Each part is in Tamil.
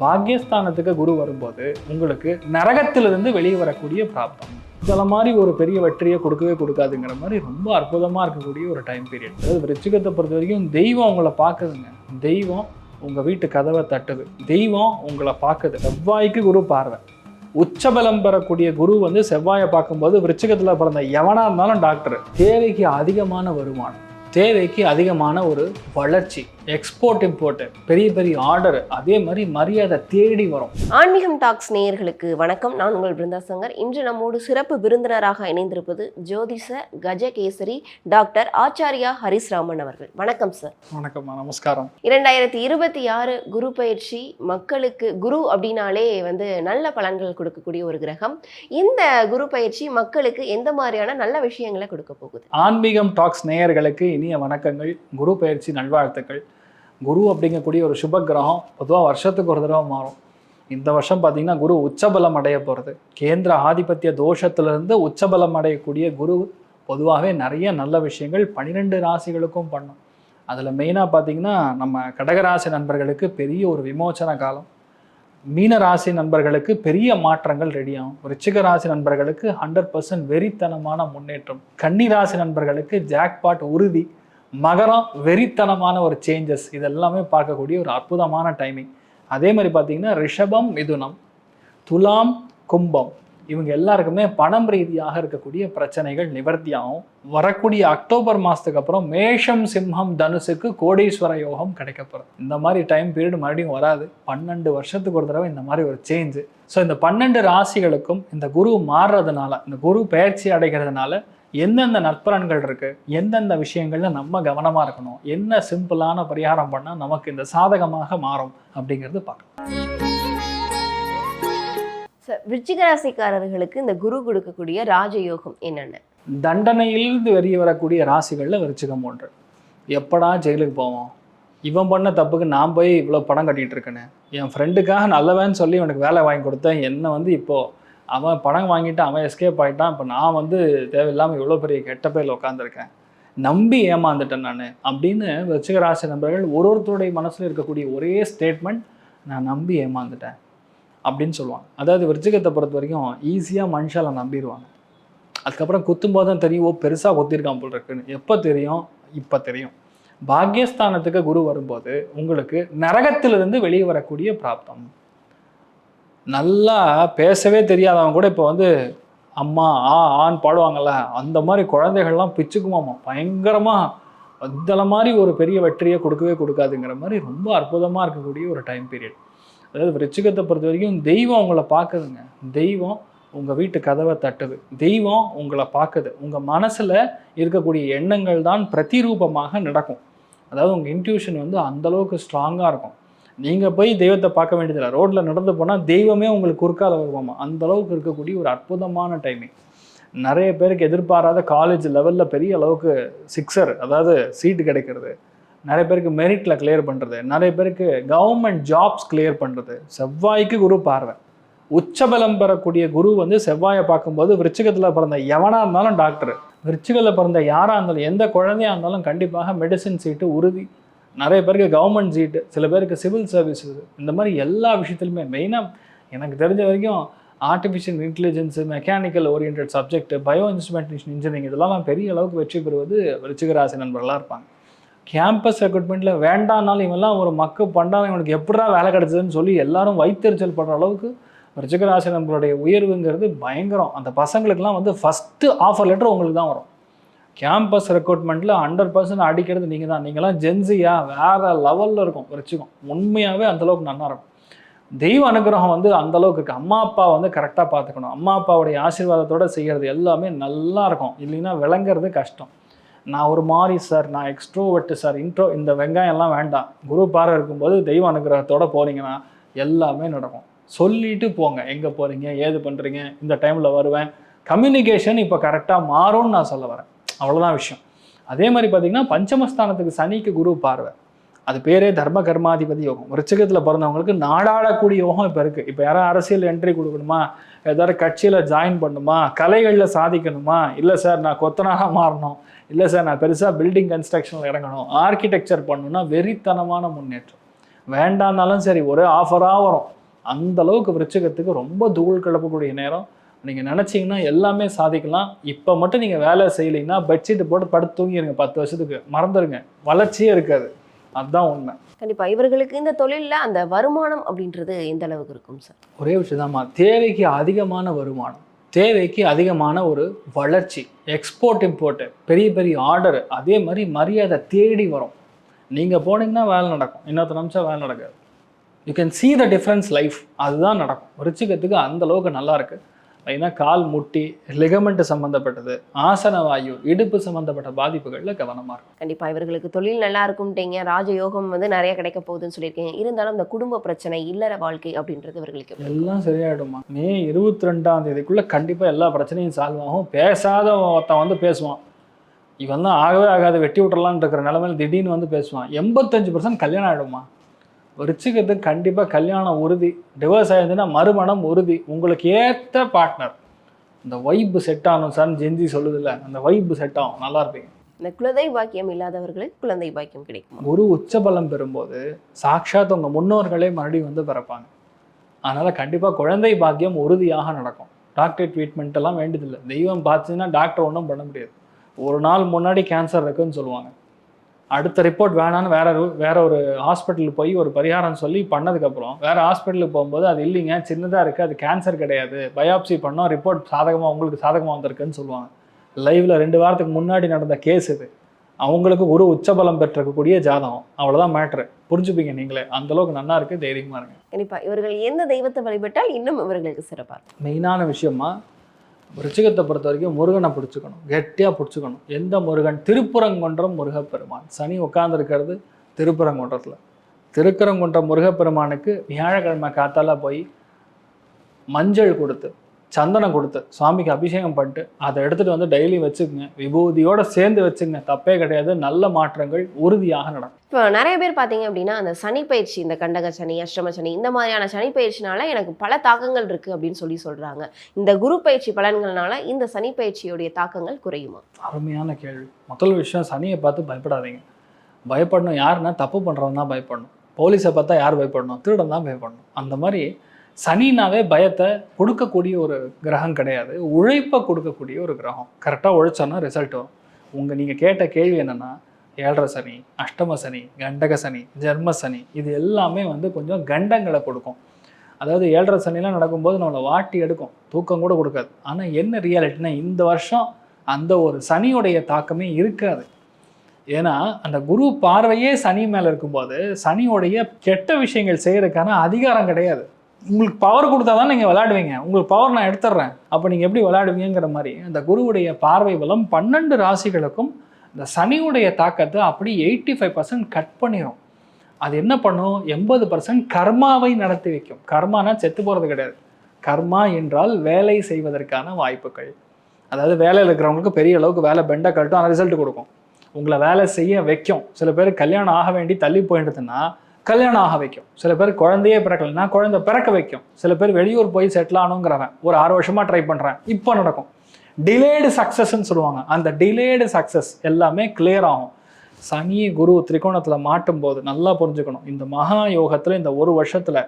பாக்யஸ்தானத்துக்கு குரு வரும்போது உங்களுக்கு நரகத்திலிருந்து வெளியே வரக்கூடிய பிராப்தம். இதில் மாதிரி ஒரு பெரிய வெற்றியை கொடுக்கவே கொடுக்காதுங்கிற மாதிரி ரொம்ப அற்புதமாக இருக்கக்கூடிய ஒரு டைம் பீரியட். அதாவது விருச்சிகத்தை பொறுத்த வரைக்கும் தெய்வம் உங்களை பார்க்குதுங்க. தெய்வம் உங்கள் வீட்டு கதவை தட்டுது. தெய்வம் உங்களை பார்க்குது. செவ்வாய்க்கு குரு பார்வை. உச்சபலம் பெறக்கூடிய குரு வந்து செவ்வாயை பார்க்கும்போது விருச்சிகத்தில் பிறந்த எவனாக இருந்தாலும் டாக்டர். தேவைக்கு அதிகமான வருமானம், தேவைக்கு அதிகமான ஒரு வளர்ச்சி, எக்ஸ்போர்ட் இம்போர்ட், பெரிய பெரிய ஆர்டர், அதே மாதிரி மரியாதை தேடி வரும். ஆன்மீகம் டாக்ஸ் நேயர்களுக்கு வணக்கம். நான் உங்கள் பிருந்தா சங்கர். இன்று நம்மோடு சிறப்பு விருந்தினராக இணைந்திருப்பது ஜோதிஷ கஜகேசரி டாக்டர் ஆச்சாரியா ஹரிஸ்ராமன் அவர்கள். வணக்கம் சார். வணக்கம், நமஸ்காரம். 2026 குரு பயிற்சி மக்களுக்கு, குரு அப்படின்னாலே வந்து நல்ல பலன்கள் கொடுக்கக்கூடிய ஒரு கிரகம். இந்த குரு பயிற்சி மக்களுக்கு எந்த மாதிரியான நல்ல விஷயங்களை கொடுக்க போகுது? ஆன்மீகம் டாக்ஸ் நேயர்களுக்கு இனிய வணக்கங்கள், குரு பயிற்சி நல்வாழ்த்துக்கள். குரு அப்படிங்கக்கூடிய ஒரு சுப கிரகம் பொதுவாக வருஷத்துக்கு ஒரு தடவை மாறும். இந்த வருஷம் பார்த்தீங்கன்னா குரு உச்சபலம் அடைய போகிறது. கேந்திர ஆதிபத்திய தோஷத்திலிருந்து உச்சபலம் அடையக்கூடிய குரு பொதுவாகவே நிறைய நல்ல விஷயங்கள் 12 ராசிகளுக்கும் பண்ணும். அதில் மெயினாக பார்த்தீங்கன்னா நம்ம கடகராசி நண்பர்களுக்கு பெரிய ஒரு விமோச்சன காலம், மீன ராசி நண்பர்களுக்கு பெரிய மாற்றங்கள் ரெடியாகும், விருச்சிக ராசி நண்பர்களுக்கு 100% வெறித்தனமான முன்னேற்றம், கன்னி ராசி நண்பர்களுக்கு ஜாக்பாட் உறுதி, மகரம் வெறித்தனமான ஒரு சேஞ்சஸ், இதெல்லாமே பார்க்கக்கூடிய ஒரு அற்புதமான டைமிங். அதே மாதிரி பார்த்தீங்கன்னா ரிஷபம், மிதுனம், துலாம், கும்பம், இவங்க எல்லாருக்குமே பணம் ரீதியாக இருக்கக்கூடிய பிரச்சனைகள் நிவர்த்தியாகும். வரக்கூடிய அக்டோபர் மாதத்துக்கு அப்புறம் மேஷம், சிம்மம், தனுசுக்கு கோடீஸ்வர யோகம் கிடைக்கப்படும். இந்த மாதிரி டைம் பீரியட் மறுபடியும் வராது. 12 வருஷத்துக்கு ஒரு தடவை இந்த மாதிரி ஒரு சேஞ்சு. ஸோ இந்த 12 ராசிகளுக்கும் இந்த குரு மாறுறதுனால, இந்த குரு பயிற்சி அடைகிறதுனால எந்தெந்த நற்பலன்கள் இருக்குது, எந்தெந்த விஷயங்கள்ல நம்ம கவனமாக இருக்கணும், என்ன சிம்பிளான பரிகாரம் பண்ணால் நமக்கு இந்த சாதகமாக மாறும் அப்படிங்கிறது பார்க்கலாம். விருச்சிக ராசிக்காரர்களுக்கு இந்த குரு கொடுக்கக்கூடிய ராஜயோகம் என்னென்ன? தண்டனையிலிருந்து வெளியே வரக்கூடிய ராசிகளில் விருச்சிகம் ஒன்று. எப்படா ஜெயிலுக்கு போவோம், இவன் பண்ண தப்புக்கு நான் போய் இவ்வளோ படம் கட்டிகிட்டு இருக்கேன்னு, என் ஃப்ரெண்டுக்காக நல்லவன்னு சொல்லி இவனுக்கு வேலை வாங்கி கொடுத்தேன், என்னை வந்து இப்போது அவன் பணம் வாங்கிட்டு அவன் எஸ்கேப் ஆகிட்டான், இப்போ நான் வந்து தேவையில்லாமல் இவ்வளோ பெரிய கெட்ட பேரில் உட்காந்துருக்கேன், நம்பி ஏமாந்துட்டேன் நான் அப்படின்னு விருச்சிக ராசி நண்பர்கள் ஒருத்தருடைய மனசில் இருக்கக்கூடிய ஒரே ஸ்டேட்மெண்ட், நான் நம்பி ஏமாந்துட்டேன் அப்படின்னு சொல்லுவாங்க. அதாவது விருச்சிகத்தை பொறுத்த வரைக்கும் ஈஸியாக மனுஷால நம்பிடுவாங்க. அதுக்கப்புறம் குத்தும்போது தான் தெரியும், ஓ பெருசாக கொத்திருக்கான் போல் இருக்குன்னு. எப்போ தெரியும்? இப்போ தெரியும். பாக்யஸ்தானத்துக்கு குரு வரும்போது உங்களுக்கு நரகத்திலிருந்து வெளியே வரக்கூடிய பிராப்தம். நல்லா பேசவே தெரியாதவங்க கூட இப்போ வந்து அம்மா ஆன்னு பாடுவாங்கள்ல, அந்த மாதிரி குழந்தைகள்லாம் பிச்சுக்குமாம்மா பயங்கரமாக. இந்த மாதிரி ஒரு பெரிய வெற்றியை கொடுக்கவே கொடுக்காதுங்கிற மாதிரி ரொம்ப அற்புதமாக இருக்கக்கூடிய ஒரு டைம் பீரியட். அதாவது விருச்சிகத்தை பொறுத்த வரைக்கும் தெய்வம் உங்களை பார்க்குதுங்க. தெய்வம் உங்கள் வீட்டு கதவை தட்டுது. தெய்வம் உங்களை பார்க்குது. உங்கள் மனசில் இருக்கக்கூடிய எண்ணங்கள் தான் பிரதிரூபமாக நடக்கும். அதாவது உங்கள் இன்ட்யூஷன் வந்து அந்தளவுக்கு ஸ்ட்ராங்காக இருக்கும். நீங்கள் போய் தெய்வத்தை பார்க்க வேண்டியதில்லை, ரோட்டில் நடந்து போனால் தெய்வமே உங்களுக்கு குறுக்கால வருவாமா. அந்தளவுக்கு இருக்கக்கூடிய ஒரு அற்புதமான டைமிங். நிறைய பேருக்கு எதிர்பாராத காலேஜ் லெவலில் பெரிய அளவுக்கு சிக்ஸர், அதாவது சீட்டு கிடைக்கிறது, நிறைய பேருக்கு மெரிட்டில் கிளியர் பண்ணுறது, நிறைய பேருக்கு கவர்மெண்ட் ஜாப்ஸ் கிளியர் பண்ணுறது. செவ்வாய்க்கு குரு பார்வை. உச்சபலம் பெறக்கூடிய குரு வந்து செவ்வாயை பார்க்கும்போது விருச்சிகத்தில் பிறந்த எவனாக இருந்தாலும் டாக்டர், விருச்சிகத்தில் பிறந்த யாராக இருந்தாலும், எந்த குழந்தையாக இருந்தாலும் கண்டிப்பாக மெடிசின் சீட்டு உறுதி. நிறைய பேருக்கு கவர்மெண்ட் சீட்டு, சில பேருக்கு சிவில் சர்வீஸஸ், இந்த மாதிரி எல்லா விஷயத்துலையுமே. மெயினாக எனக்கு தெரிஞ்ச வரைக்கும் artificial intelligence, mechanical orient subject, bio instrumentation engineering, இதெல்லாம் பெரிய அளவுக்கு வெற்றி பெறுவது விருச்சிக ராசி நண்பர்களாக இருப்பாங்க. கேம்பஸ் ரெக்ரூட்மெண்ட்டில் வேண்டானாலும் இவெல்லாம் ஒரு மக்கு பண்ணாலும் இவனுக்கு எப்படா வேலை கிடச்சதுன்னு சொல்லி எல்லாரும் வைத்தறிச்சல் பண்ணுற அளவுக்கு விருச்சிக ராசி நண்பர்களுடைய உயர்வுங்கிறது பயங்கரம். அந்த பசங்களுக்கெல்லாம் வந்து ஃபஸ்ட்டு ஆஃபர் லெட்டர் உங்களுக்கு தான் வரும். கேம்பஸ் ரெக்ரூட்மெண்ட்டில் 100% அடிக்கிறது நீங்கள் தான். நீங்களாம் ஜென்சியா வேறு லெவலில் இருக்கும். விருச்சிகம் உண்மையாகவே அந்தளவுக்கு நல்லா இருக்கும். தெய்வ அனுகிரகம் வந்து அந்தளவுக்கு இருக்குது. அம்மா அப்பா வந்து கரெக்டாக பார்த்துக்கணும். அம்மா அப்பாவுடைய ஆசீர்வாதத்தோடு செய்கிறது எல்லாமே நல்லா இருக்கும். இல்லைன்னா விளங்குறது கஷ்டம். நான் ஒரு மாதிரி சார், நான் எக்ஸ்ட்ரோவர்ட்டு சார், இந்த வெங்காயம்லாம் வேண்டாம். குரு பார்வை இருக்கும்போது தெய்வ அனுகிரகத்தோடு போகிறீங்கன்னா எல்லாமே நடக்கும். சொல்லிட்டு போங்க, எங்கே போகிறீங்க, ஏது பண்ணுறீங்க, இந்த டைமில் வருவேன். கம்யூனிகேஷன் இப்போ கரெக்டாக மாறும்னு நான் சொல்ல வரேன். அவ்வளோதான் விஷயம். அதே மாதிரி பார்த்திங்கன்னா பஞ்சமஸ்தானத்துக்கு சனிக்கு குரு பார்வை. அது பேரே தர்ம கர்மாதிபதி யோகம். விருச்சிகத்தில் பிறந்தவங்களுக்கு நாடாடக்கூடிய யோகம் இப்போ இருக்குது. இப்போ யாராவது அரசியல் என்ட்ரி கொடுக்கணுமா, ஏதாவது கட்சியில் ஜாயின் பண்ணணுமா, கலைகளில் சாதிக்கணுமா, இல்லை சார் நான் கொத்தனாக மாறணும், இல்லை சார் நான் பெருசாக பில்டிங் கன்ஸ்ட்ரக்ஷனில் இறங்கணும், ஆர்கிடெக்சர் பண்ணணும்னா வெறித்தனமான முன்னேற்றம். வேண்டான்னாலும் சரி ஒரே ஆஃபராக வரும். அந்த அளவுக்கு விருச்சிகத்துக்கு ரொம்ப தூள் கிளப்பக்கூடிய நேரம். நீங்கள் நினச்சிங்கன்னா எல்லாமே சாதிக்கலாம். இப்போ மட்டும் நீங்கள் வேலை செய்யலைன்னா பெட்ஷீட்டு போட்டு படுத்து தூங்கிடுங்க 10 வருஷத்துக்கு, மறந்துடுங்க, வளர்ச்சியே இருக்காது. அதுதான் உண்மை. கண்டிப்பா இவர்களுக்கு இந்த தொழில்ல அந்த வருமானம் அப்படின்றது எந்த அளவுக்கு இருக்கும் சார்? ஒரே விஷயம் தான்மா, தேவைக்கு அதிகமான வருமானம், தேவைக்கு அதிகமான ஒரு வளர்ச்சி, எக்ஸ்போர்ட் இம்போர்ட்டு, பெரிய பெரிய ஆர்டரு, அதே மாதிரி மரியாதை தேடி வரும். நீங்கள் போனீங்கன்னா வேலை நடக்கும், இன்னொருத்த நிமிஷம் வேலை நடக்காது. You can see the difference life. அதுதான் நடக்கும். விருச்சிகத்துக்கு அந்த அளவுக்கு நல்லா இருக்குது. ஏன்னா கால் முட்டி, லிகமெண்ட் சம்மந்தப்பட்டது, ஆசன வாயு, இடுப்பு சம்மந்தப்பட்ட பாதிப்புகளில் கவனமாக இருக்கும். கண்டிப்பாக இவர்களுக்கு தொழில் நல்லா இருக்கும்ட்டீங்க, ராஜயோகம் வந்து நிறைய கிடைக்க போகுதுன்னு சொல்லியிருக்கீங்க. இருந்தாலும் இந்த குடும்ப பிரச்சனை, இல்லற வாழ்க்கை அப்படின்றது இவர்களுக்கு எல்லாம் சரியாயிடுமா. மே 22ஆம் தேதிக்குள்ளே கண்டிப்பாக எல்லா பிரச்சனையும் சால்வ் ஆகும். பேசாத ஒருத்தன் வந்து பேசுவான், இவன் தான் ஆகவே ஆகாது வெட்டி விட்டுறலான்னு இருக்கிற நிலைமையில் திடீர்னு வந்து பேசுவான். 85% கல்யாணம் ஆகிடுமா. விருச்சிகத்துக்கு கண்டிப்பாக கல்யாணம் உறுதி. டிவோர்ஸ் ஆகிடுதுன்னா மறுமணம் உறுதி. உங்களுக்கு ஏற்ற பார்ட்னர், இந்த வைப்பு செட் ஆகணும் சார், ஜென்ஜி சொல்லுதில்ல, அந்த வைப்பு செட் ஆகும், நல்லா இருப்பீங்க. இந்த குழந்தை பாக்கியம் இல்லாதவர்களுக்கு குழந்தை பாக்கியம் கிடைக்கும். குரு உச்சபலம் பெறும்போது சாட்சாத் உங்கள் முன்னோர்களே மறுபடியும் வந்து பிறப்பாங்க. அதனால் கண்டிப்பாக குழந்தை பாக்கியம் உறுதியாக நடக்கும். டாக்டர் ட்ரீட்மெண்ட் எல்லாம் வேண்டியதில்லை. தெய்வம் பார்த்துச்சுன்னா டாக்டர் ஒன்றும் பண்ண முடியாது. ஒரு நாள் முன்னாடி கேன்சர் இருக்குன்னு சொல்லுவாங்க, அடுத்த ரிப்போர்ட் வேணான்னு வேற ஒரு ஹாஸ்பிட்டலுக்கு போய் ஒரு பரிகாரம் சொல்லி பண்ணதுக்கப்புறம் வேறு ஹாஸ்பிட்டலுக்கு போகும்போது அது இல்லைங்க, சின்னதாக இருக்குது, அது கேன்சர் கிடையாது, பயாப்சி பண்ணோம், ரிப்போர்ட் உங்களுக்கு சாதகமாக வந்திருக்குன்னு சொல்லுவாங்க. லைவில் 2 வாரத்துக்கு முன்னாடி நடந்த கேஸ் இது. அவங்களுக்கு ஒரு உச்சபலம் பெற்றிருக்கக்கூடிய ஜாதகம், அவ்வளோதான் மேட்ரு. புரிஞ்சுப்பீங்க நீங்களே. அந்தளவுக்கு நல்லா இருக்குது, தைரியமாக இருங்க. கண்டிப்பாக இவர்கள் எந்த தெய்வத்தை வழிபட்டால் இன்னும் இவர்களுக்கு சிறப்பாக? மெயினான விஷயமா விருச்சிகத்தை பொறுத்த வரைக்கும் முருகனை பிடிச்சிக்கணும், கெட்டியாக பிடிச்சிக்கணும். எந்த முருகன்? திருப்பரங்குன்றம் முருகப்பெருமான். சனி உட்காந்துருக்கிறது திருப்பரங்குன்றத்தில். திருப்பரங்குன்றம் முருகப்பெருமானுக்கு வியாழக்கிழமை காத்தால போய் மஞ்சள் கொடுத்து, சந்தனம் கொடுத்து, சுவாமிக்கு அபிஷேகம் பண்ணிட்டு அதை எடுத்துகிட்டு வந்து டெய்லி வச்சுக்கோங்க. விபூதியோடு சேர்ந்து வச்சுக்கோங்க, தப்பே கிடையாது. நல்ல மாற்றங்கள் உறுதியாக நடக்கும். இப்போ நிறைய பேர் பார்த்தீங்க அப்படின்னா அந்த சனி பயிற்சி, இந்த கண்டக சனி, அஷ்டம சனி, இந்த மாதிரியான சனி பயிற்சினால எனக்கு பல தாக்கங்கள் இருக்குது அப்படின்னு சொல்கிறாங்க. இந்த குரு பயிற்சி பலன்கள்னால இந்த சனி பயிற்சியுடைய தாக்கங்கள் குறையுமா? அருமையான கேள்வி. முதல் விஷயம், சனியை பார்த்து பயப்படாதீங்க. பயப்படணும் யாருன்னா தப்பு பண்ணுறவன் தான் பயப்படணும். போலீஸை பார்த்தா யார் பயப்படணும்? திருடன் தான் பயப்படணும். அந்த மாதிரி சனினாவே பயத்தை கொடுக்கக்கூடிய ஒரு கிரகம் கிடையாது, உழைப்பை கொடுக்கக்கூடிய ஒரு கிரகம். கரெக்டாக உழைச்சோன்னா ரிசல்ட் வரும். நீங்கள் கேட்ட கேள்வி என்னென்னா, 7.5 சனி, அஷ்டம சனி, கண்டக சனி, ஜென்ம சனி, இது எல்லாமே வந்து கொஞ்சம் கண்டங்களை கொடுக்கும். அதாவது 7.5 சனிலாம் நடக்கும்போது நம்மளை வாட்டி எடுக்கும், தூக்கம் கூட கொடுக்காது. ஆனால் என்ன ரியாலிட்டினா, இந்த வருஷம் அந்த ஒரு சனியுடைய தாக்கமே இருக்காது. ஏன்னா அந்த குரு பார்வையே சனி மேலே இருக்கும்போது சனியோடைய கெட்ட விஷயங்கள் செய்கிறதுக்கான அதிகாரம் கிடையாது. உங்களுக்கு பவர் கொடுத்தா தான் நீங்கள் விளையாடுவீங்க. உங்களுக்கு பவர் நான் எடுத்துடுறேன், அப்போ நீங்கள் எப்படி விளையாடுவீங்கிற மாதிரி அந்த குருவுடைய பார்வை பலம் 12 ராசிகளுக்கும் இந்த சனியுடைய தாக்கத்தை அப்படி 85% கட் பண்ணிடும். அது என்ன பண்ணும்? 80% கர்மாவை நடத்தி வைக்கும். கர்மானா செத்து போகிறது கிடையாது. கர்மா என்றால் வேலை செய்வதற்கான வாய்ப்புகள். அதாவது வேலையில் இருக்கிறவங்களுக்கு பெரிய அளவுக்கு வேலை பெண்டை கட்டும், ஆனால் ரிசல்ட் கொடுக்கும். உங்களை வேலை செய்ய வைக்கும். சில பேர் கல்யாணம் ஆக வேண்டி தள்ளி போயிட்டுதுன்னா கல்யாணம் ஆக வைக்கும். சில பேர் குழந்தையே பிறக்கலைன்னா குழந்தை பிறக்க வைக்கும். சில பேர் வெளியூர் போய் செட்டில் ஆகணுங்கிறவன் ஒரு 6 வருஷமாக ட்ரை பண்ணுறேன், இப்போ நடக்கும். டிலேடு சக்ஸஸ்ன்னு சொல்லுவாங்க. அந்த டிலேடு சக்ஸஸ் எல்லாமே கிளியர் ஆகும். சனி குரு திரிகோணத்தில் மாட்டும் போது நல்லா புரிஞ்சுக்கணும், இந்த மகா யோகத்தில் இந்த 1 வருஷத்தில்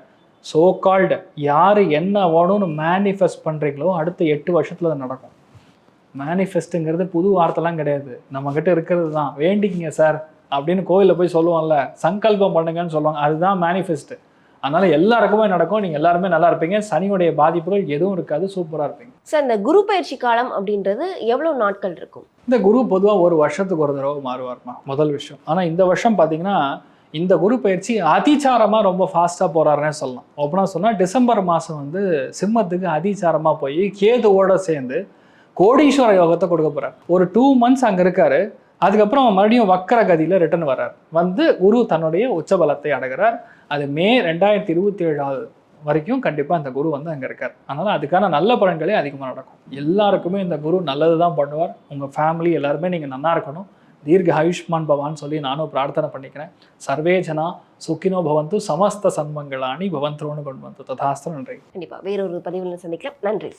சோ கால்டு யார் என்ன வேணும்னு மேனிஃபெஸ்ட் பண்ணுறீங்களோ அடுத்த 8 வருஷத்தில் அது நடக்கும். மேனிஃபெஸ்ட்டுங்கிறது புது வார்த்தைலாம் கிடையாது, நம்மக்கிட்ட இருக்கிறது தான். வேண்டிக்கிங்க சார் அப்படின்னு கோவிலில் போய் சொல்லுவோம்ல, சங்கல்பம் பண்ணுங்கன்னு சொல்லுவாங்க, அதுதான் மேனிஃபெஸ்ட்டு. அதனால எல்லாருக்குமே நடக்கும். நீங்கள் எல்லாருமே நல்லா இருப்பீங்க. சனியுடைய பாதிப்புகள் எதுவும் இருக்காது, சூப்பராக இருப்பீங்க. சார், இந்த குரு பயிற்சி காலம் அப்படின்றது எவ்வளோ நாட்கள் இருக்கும்? இந்த குரு பொதுவாக 1 வருஷத்துக்கு ஒரு தடவை மாறுவார்மா, முதல் விஷயம். ஆனால் இந்த வருஷம் பார்த்தீங்கன்னா இந்த குரு பயிற்சி அதிச்சாரமாக ரொம்ப ஃபாஸ்ட்டாக போகிறாருன்னே சொல்லலாம். ஓப்பனாக சொன்னால் டிசம்பர் மாதம் வந்து சிம்மத்துக்கு அதிச்சாரமாக போய் கேதுவோட சேர்ந்து கோடீஸ்வர யோகத்தை கொடுக்க போகிறார். ஒரு 2 months அங்கே இருக்காரு. அதுக்கப்புறம் மறுபடியும் வக்கர கதியில் ரிட்டர்ன் வர்றார். வந்து குரு தன்னுடைய உச்சபலத்தை அடைகிறார். அது மே 2027 வரைக்கும் கண்டிப்பாக அந்த குரு வந்து அங்கே இருக்கார். அதனால் அதுக்கான நல்ல பலன்களே அதிகமாக நடக்கும். எல்லாருக்குமே இந்த குரு நல்லது தான் பண்ணுவார். உங்கள் ஃபேமிலி எல்லாருமே நீங்கள் நல்லா இருக்கணும். தீர்க்க ஆயுஷ்மான் பவான்னு சொல்லி நானும் பிரார்த்தனை பண்ணிக்கிறேன். சர்வே ஜனா சுக்கினோ பவந்து, சமஸ்த சன்மங்களாணி பவந்தோன்னு கொண்டு வந்து ததாஸ்து. நன்றி. கண்டிப்பாக வேறொரு பதிவில் சந்திக்கலாம். நன்றி.